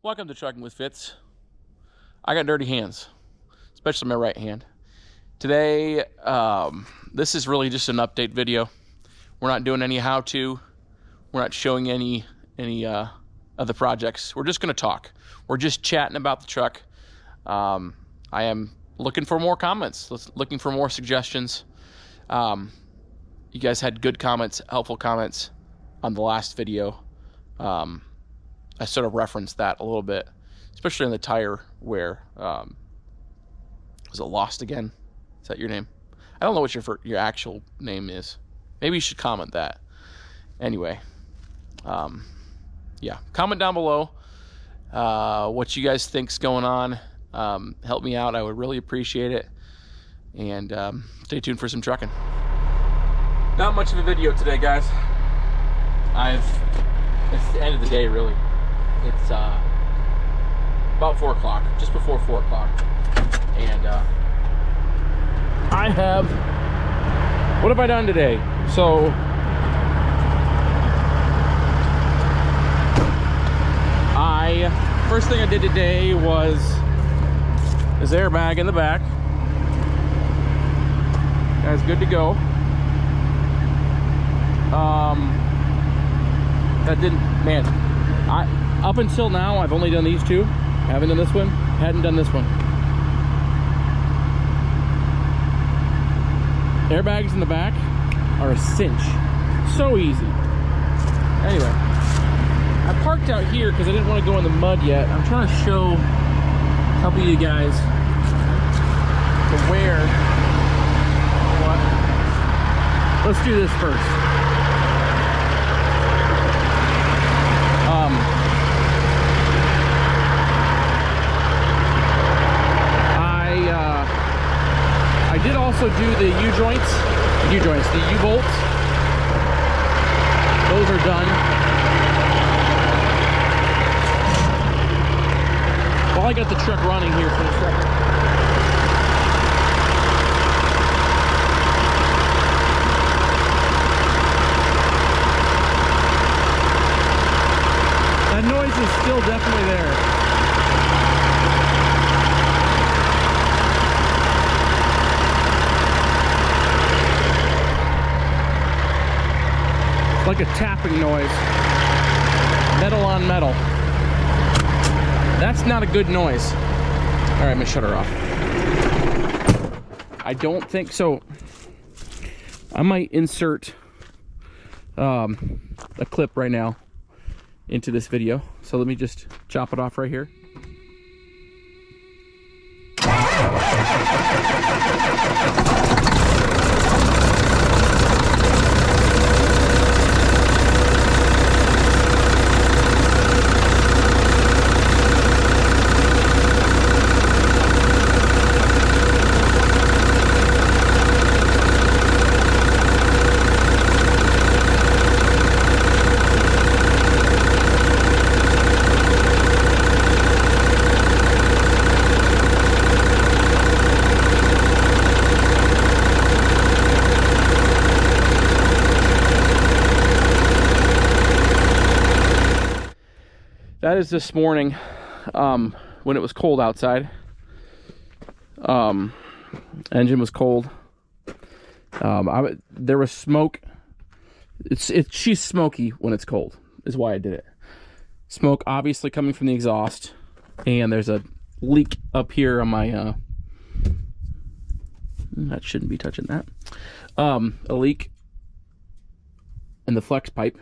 Welcome to Trucking with Fitz. I got dirty hands, especially my right hand. Today, this is really just an update video. We're not doing any how-to. We're not showing any of the projects. We're just going to talk. We're just chatting about the truck. I am looking for more comments, looking for more suggestions. You guys had good comments, helpful comments on the last video. I sort of referenced that a little bit, especially on the tire wear. Was it Lost Again? Is that your name? I don't know what your actual name is. Maybe you should comment that. Anyway, yeah, comment down below what you guys think's going on. Help me out. I would really appreciate it. And stay tuned for some trucking. Not much of a video today, guys. It's the end of the day, really. It's about 4 o'clock, just before 4 o'clock. And I have, what have I done today? So, first thing I did today was this airbag in the back. That's good to go. That didn't, man, up until now, I've only done these two. Haven't done this one, hadn't done this one. Airbags in the back are a cinch. So easy. Anyway, I parked out here because I didn't want to go in the mud yet. I'm trying to show a couple of you guys the wear. What? Let's do this first. I did also do the U-joints, the U-bolts. Those are done. Well, I got the truck running here for a second. That noise is still definitely there. Like a tapping noise. Metal on metal. That's not a good noise. All right, I'm gonna shut her off. I don't think so. I might insert a clip right now into this video. So let me just chop it off right here. That is this morning, when it was cold outside. Engine was cold. There was smoke. She's smoky when it's cold, is why I did it. Smoke obviously coming from the exhaust, and there's a leak up here on my, that shouldn't be touching that. A leak in the flex pipe.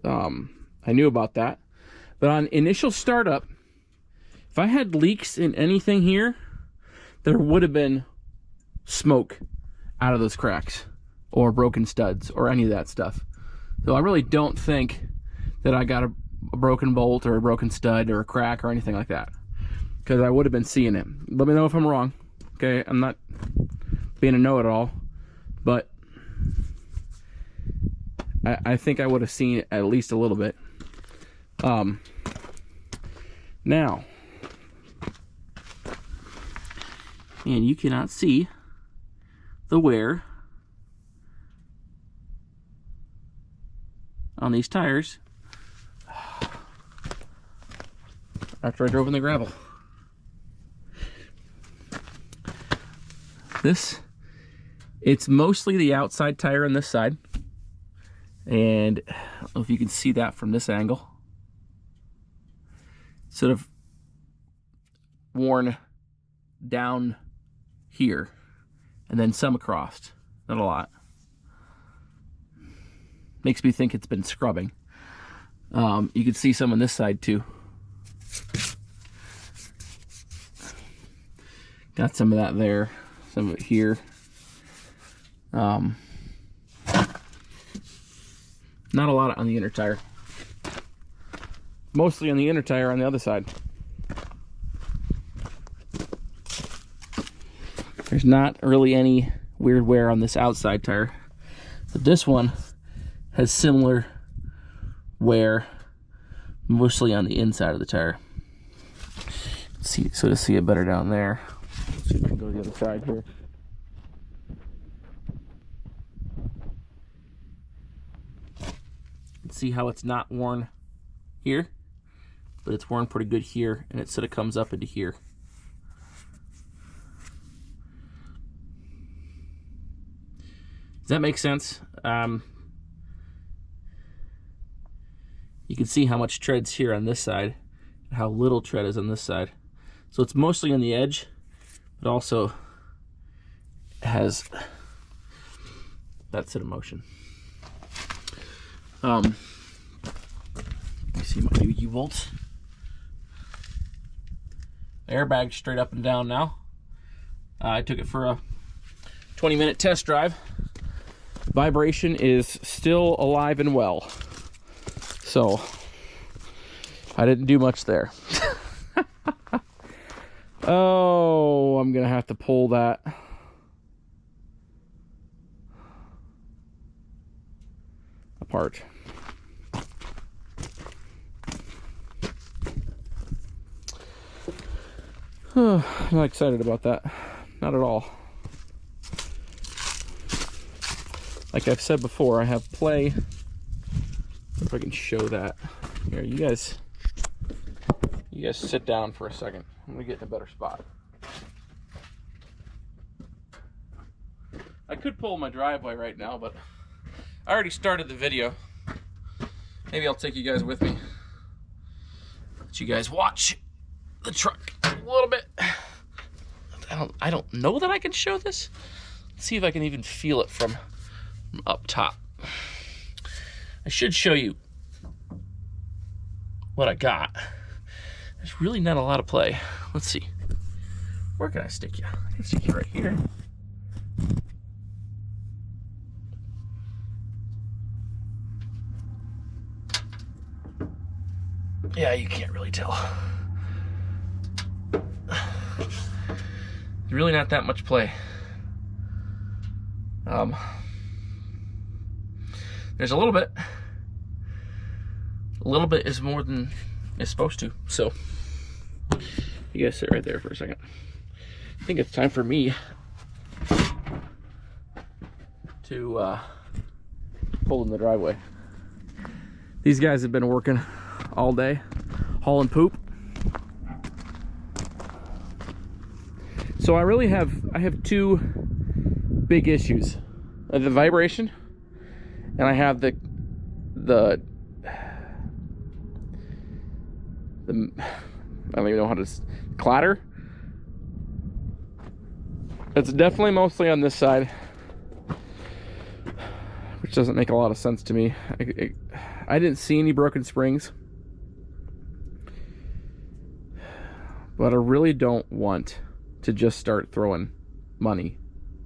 I knew about that. But on initial startup, if I had leaks in anything here, there would have been smoke out of those cracks or broken studs or any of that stuff. So I really don't think that I got a broken bolt or a broken stud or a crack or anything like that, because I would have been seeing it. Let me know if I'm wrong. Okay, I'm not being a know-it-all, but I think I would have seen it at least a little bit. Now, and you cannot see the wear on these tires. after I drove in the gravel. It's mostly the outside tire on this side. And I don't know if you can see that from this angle. Sort of worn down here and then some across. Not a lot. Makes me think it's been scrubbing. You can see some on this side too. Got some of that there, some of it here. Not a lot on the inner tire. Mostly on the inner tire on the other side. There's not really any weird wear on this outside tire, but this one has similar wear, mostly on the inside of the tire. Sort of see it better down there. Let's see if I can go to the other side here. See how it's not worn here, but it's worn pretty good here, and it sort of comes up into here. Does that make sense? You can see how much tread's here on this side and how little tread is on this side. So it's mostly on the edge, but also has that sort of motion. You see my new U-bolts. Airbag straight up and down now. I took it for a 20-minute test drive. Vibration is still alive and well. So I didn't do much there. Oh, I'm gonna have to pull that apart. I'm not excited about that. Not at all. Like I've said before, I have play. If I can show that. Here, you guys sit down for a second. I'm gonna get in a better spot. I could pull my driveway right now, but I already started the video. Maybe I'll take you guys with me. Let you guys watch the truck a little bit. I don't know that I can show this. Let's see if I can even feel it from up top. I should show you what I got. There's really not a lot of play. Let's see. Where can I stick you? I can stick you right here. Yeah, you can't really tell. There's really not that much play. There's a little bit. A little bit is more than it's supposed to. So, you guys sit right there for a second. I think it's time for me to pull in the driveway. These guys have been working all day, hauling poop. So I have two big issues. The vibration, and I have the I don't even know how to clatter. It's definitely mostly on this side, which doesn't make a lot of sense to me. I didn't see any broken springs, but I really don't want to just start throwing money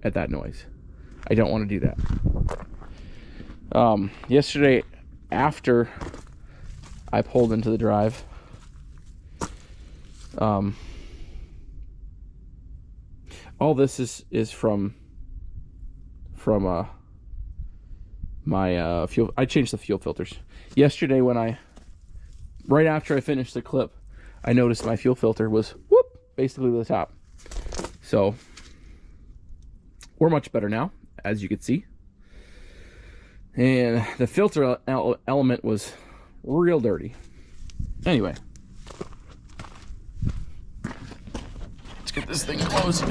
at that noise. I don't want to do that. Yesterday, after I pulled into the drive, all this is from my fuel. I changed the fuel filters yesterday right after I finished the clip. I noticed my fuel filter was basically to the top. So we're much better now, as you can see. And the filter element was real dirty. Anyway, this thing closed.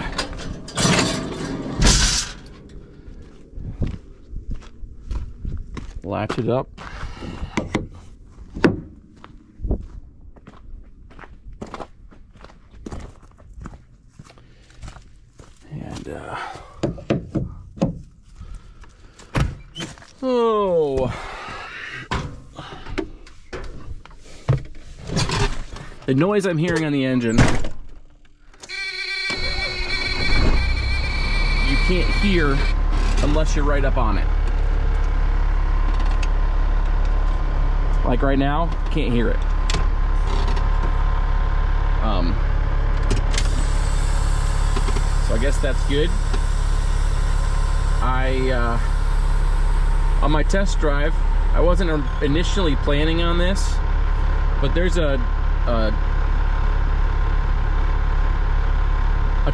Latch it up. And oh, the noise I'm hearing on the engine, you can't hear unless you're right up on it. Like right now, can't hear it. So I guess that's good. On my test drive, I wasn't initially planning on this, but there's a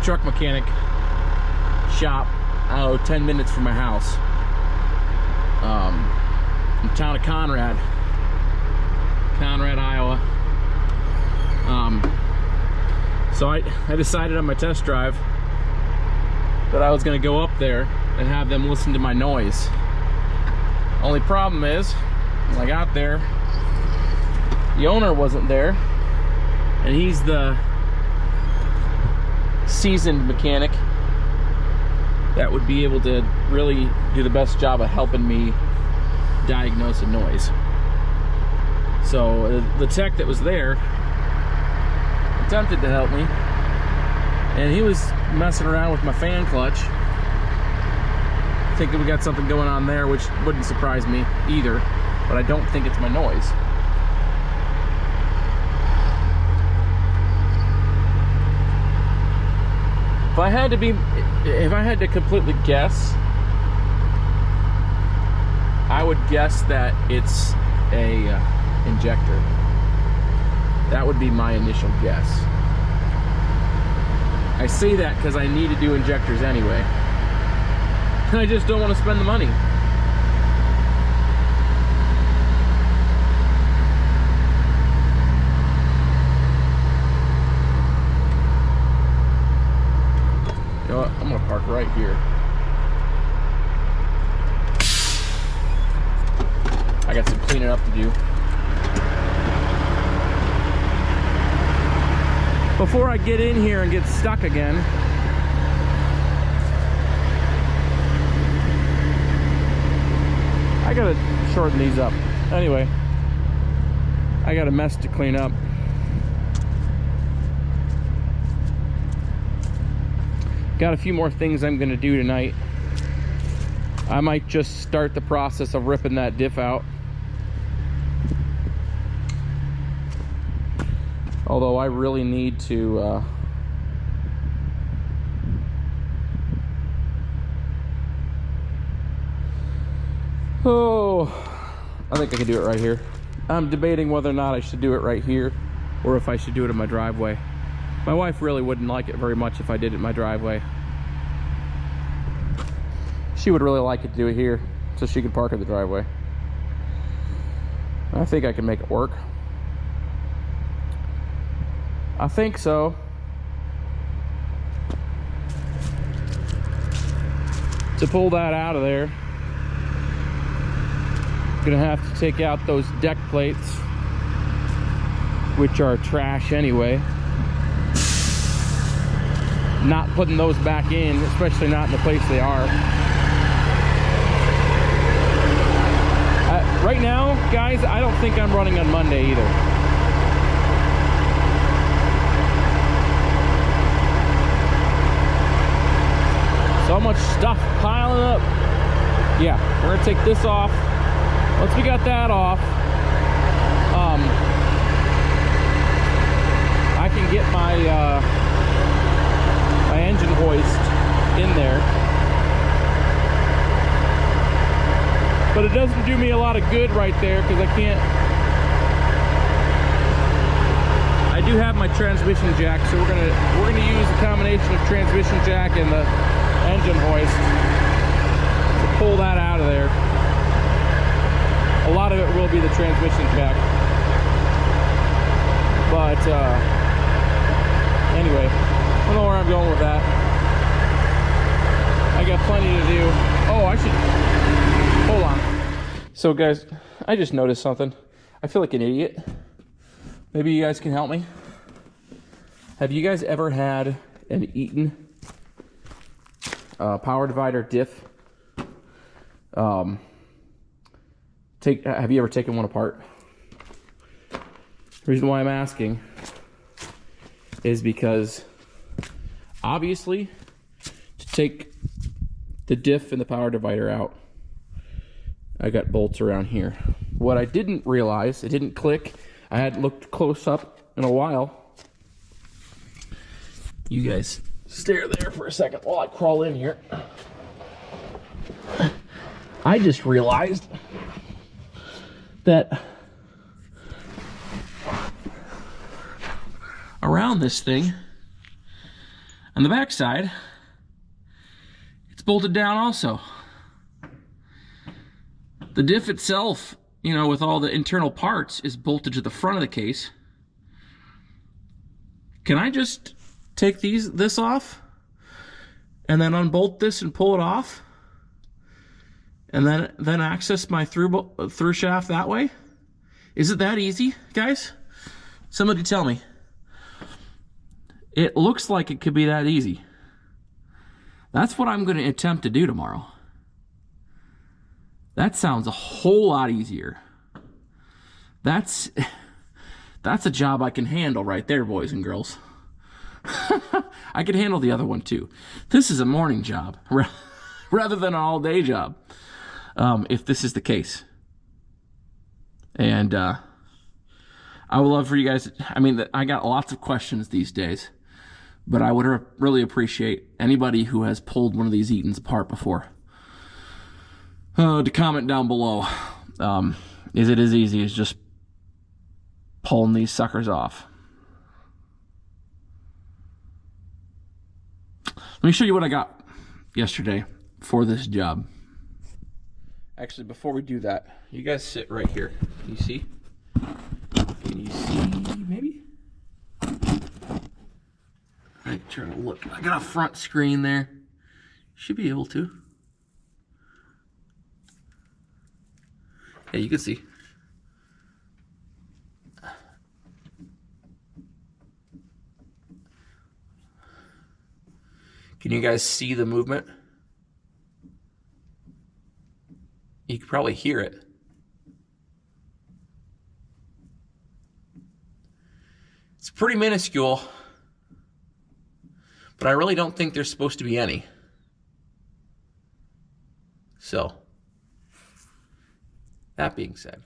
truck mechanic shop, 10 minutes from my house, in the town of Conrad, Iowa. So I decided on my test drive that I was going to go up there and have them listen to my noise. Only problem is, when I got there, the owner wasn't there, and he's the seasoned mechanic that would be able to really do the best job of helping me diagnose a noise. So the tech that was there attempted to help me, and he was messing around with my fan clutch, thinking we got something going on there, which wouldn't surprise me either, but I don't think it's my noise. If I had to completely guess, I would guess that it's a injector. That would be my initial guess. I say that because I need to do injectors anyway. I just don't want to spend the money. You know what? I'm gonna park right here. I got some cleaning up to do. Before I get in here and get stuck again, I gotta shorten these up. Anyway, I got a mess to clean up. Got a few more things I'm gonna do tonight. I might just start the process of ripping that diff out. Although I really need to I think I can do it right here. I'm debating whether or not I should do it right here or if I should do it in my driveway. My wife really wouldn't like it very much if I did it in my driveway. She would really like it to do it here so she could park in the driveway. I think I can make it work. I think so. To pull that out of there, gonna have to take out those deck plates, which are trash anyway. Not putting those back in, especially not in the place they are. Right now, guys, I don't think I'm running on Monday either. So much stuff piling up. Yeah, we're gonna take this off. Once we got that off, I can get my my engine hoist in there. But it doesn't do me a lot of good right there because I can't. I do have my transmission jack, so we're gonna use a combination of transmission jack and the engine hoist to pull that out of there. A lot of it will be the transmission jack, but anyway, don't know where I'm going with that. I got plenty to do. Oh, I should... Hold on. So, guys, I just noticed something. I feel like an idiot. Maybe you guys can help me. Have you guys ever had an Eaton power divider diff? Have you ever taken one apart? The reason why I'm asking is because obviously to take the diff and the power divider out, I got bolts around here. What I didn't realize, it didn't click, I hadn't looked close up in a while. You guys stare there for a second while I crawl in here. I just realized that around this thing, on the back side, it's bolted down also. The diff itself, you know, with all the internal parts, is bolted to the front of the case. Can I just take this off and then unbolt this and pull it off? And then access my through shaft that way? Is it that easy, guys? Somebody tell me. It looks like it could be that easy. That's what I'm going to attempt to do tomorrow. That sounds a whole lot easier. That's a job I can handle right there, boys and girls. I can handle the other one too. This is a morning job rather than an all-day job. If this is the case. And I would love for you guys, I mean, I got lots of questions these days, but I would really appreciate anybody who has pulled one of these Eatons apart before to comment down below. Is it as easy as just pulling these suckers off? Let me show you what I got yesterday for this job. Actually, before we do that, you guys sit right here. Can you see? Can you see, maybe? I'm trying to look. I got a front screen there. Should be able to. Yeah, you can see. Can you guys see the movement? You can probably hear it. It's pretty minuscule, but I really don't think there's supposed to be any. So, that being said.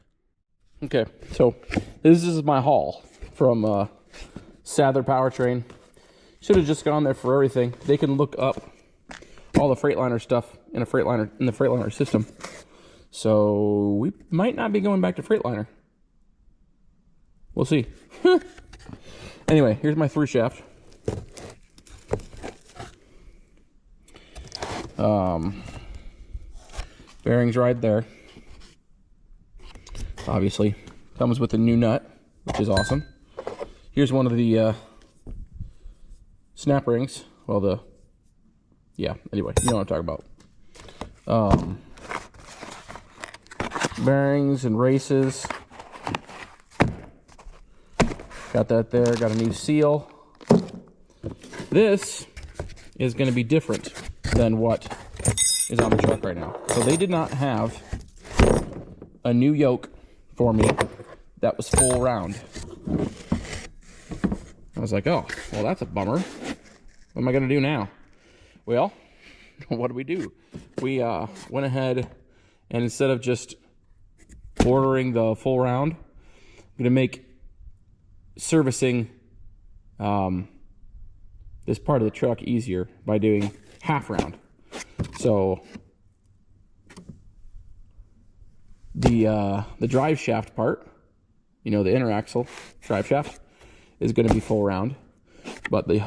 Okay, so this is my haul from Sadler Powertrain. Should have just gone there for everything. They can look up all the Freightliner stuff in the Freightliner system. So we might not be going back to Freightliner. We'll see. Anyway, here's my through shaft. Bearings right there. Obviously, comes with a new nut, which is awesome. Here's one of the snap rings. Well, yeah, anyway, you know what I'm talking about. Bearings and races. Got that there, got a new seal. This is going to be different than what is on the truck right now. So they did not have a new yoke for me that was full round. I was like, oh, well, that's a bummer. What am I going to do now? Well, what do? We went ahead and instead of just ordering the full round, I'm going to make servicing this part of the truck easier by doing half round. So the drive shaft part, you know, the inner axle drive shaft is going to be full round, but the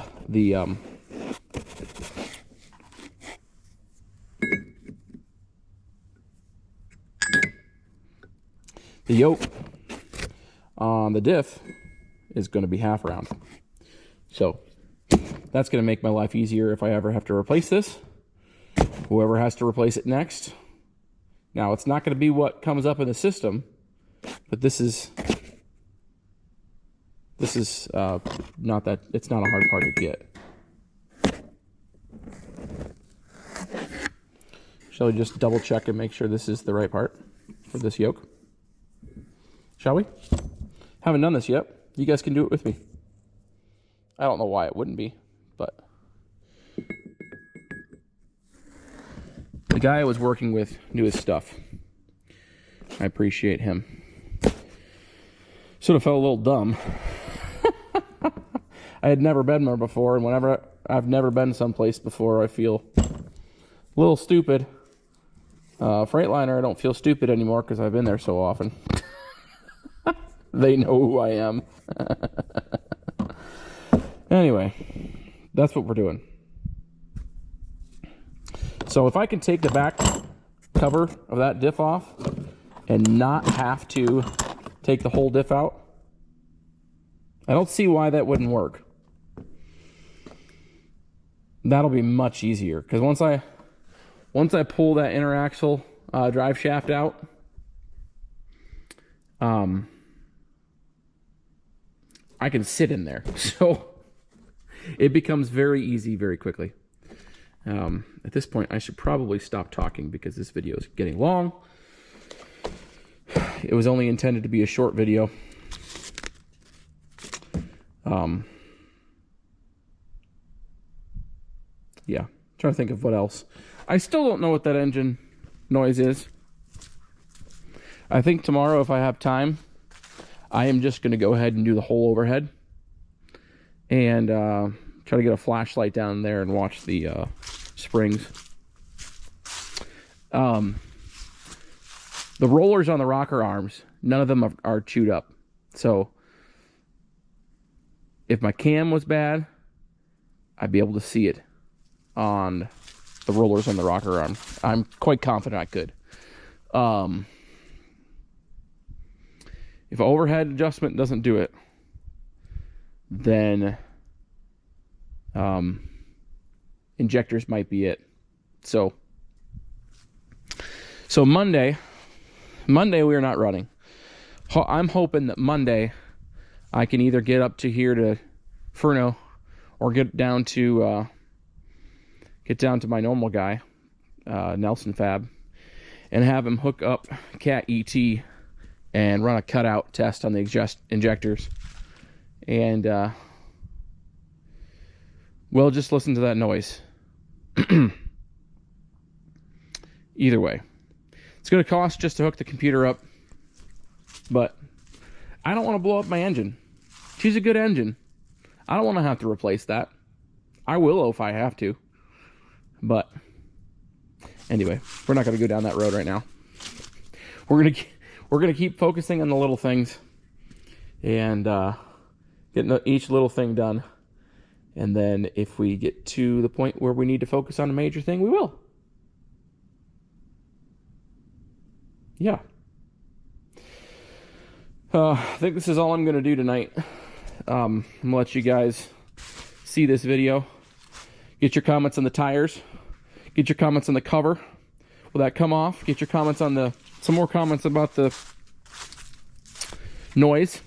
yoke on the diff is going to be half round. So That's going to make my life easier if I ever have to replace this. Whoever has to replace it next. Now, it's not going to be what comes up in the system, but this is not that, it's not a hard part to get. Shall we just double check and make sure this is the right part for this yoke? Shall we? Haven't done this yet. You guys can do it with me. I don't know why it wouldn't be, but the guy I was working with knew his stuff. I appreciate him. Sort of felt a little dumb. I had never been there before, and whenever I've never been someplace before, I feel a little stupid. Freightliner, I don't feel stupid anymore because I've been there so often. They know who I am. Anyway, that's what we're doing. So if I can take the back cover of that diff off and not have to take the whole diff out, I don't see why that wouldn't work. That'll be much easier because once I pull that inner axle drive shaft out, I can sit in there. So it becomes very easy very quickly. At this point, I should probably stop talking because this video is getting long. It was only intended to be a short video. Yeah, trying to think of what else. I still don't know what that engine noise is. I think tomorrow, if I have time, I am just going to go ahead and do the whole overhead and try to get a flashlight down there and watch the springs. The rollers on the rocker arms, none of them are chewed up. So if my cam was bad, I'd be able to see it on the rollers on the rocker arm. I'm quite confident I could. If overhead adjustment doesn't do it, then injectors might be it. So Monday we are not running. I'm hoping that Monday I can either get up to here to Furno or get down to my normal guy, Nelson Fab, and have him hook up Cat ET and run a cutout test on the injectors. And we'll just listen to that noise. Either way, it's going to cost just to hook the computer up, but I don't want to blow up my engine. She's a good engine. I don't want to have to replace that. I will if I have to. But anyway, we're not going to go down that road right now. We're going to keep focusing on the little things and getting each little thing done. And then if we get to the point where we need to focus on a major thing, we will. Yeah. I think this is all I'm going to do tonight. I'm going to let you guys see this video. Get your comments on the tires. Get your comments on the cover. Will that come off? Get your comments on some more comments about the noise.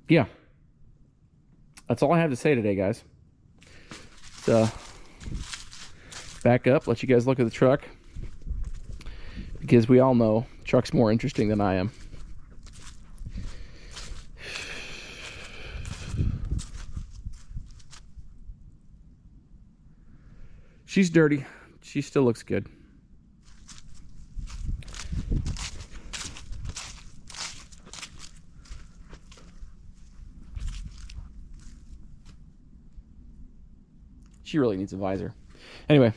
Yeah. That's all I have to say today, guys. So, back up, let you guys look at the truck. Because we all know the truck's more interesting than I am. She's dirty. She still looks good. She really needs a visor. Anyway.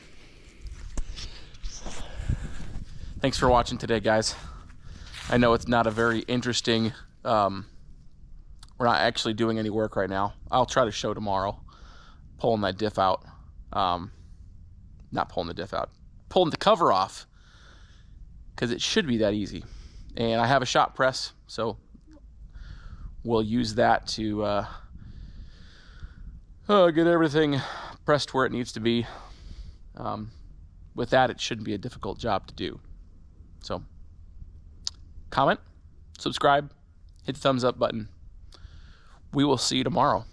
Thanks for watching today, guys. I know it's not a very interesting... we're not actually doing any work right now. I'll try to show tomorrow. Pulling that diff out. Not pulling the diff out. Pulling the cover off. Because it should be that easy. And I have a shop press, so we'll use that to get everything pressed where it needs to be. With that, it shouldn't be a difficult job to do. So comment, subscribe, hit the thumbs up button. We will see you tomorrow.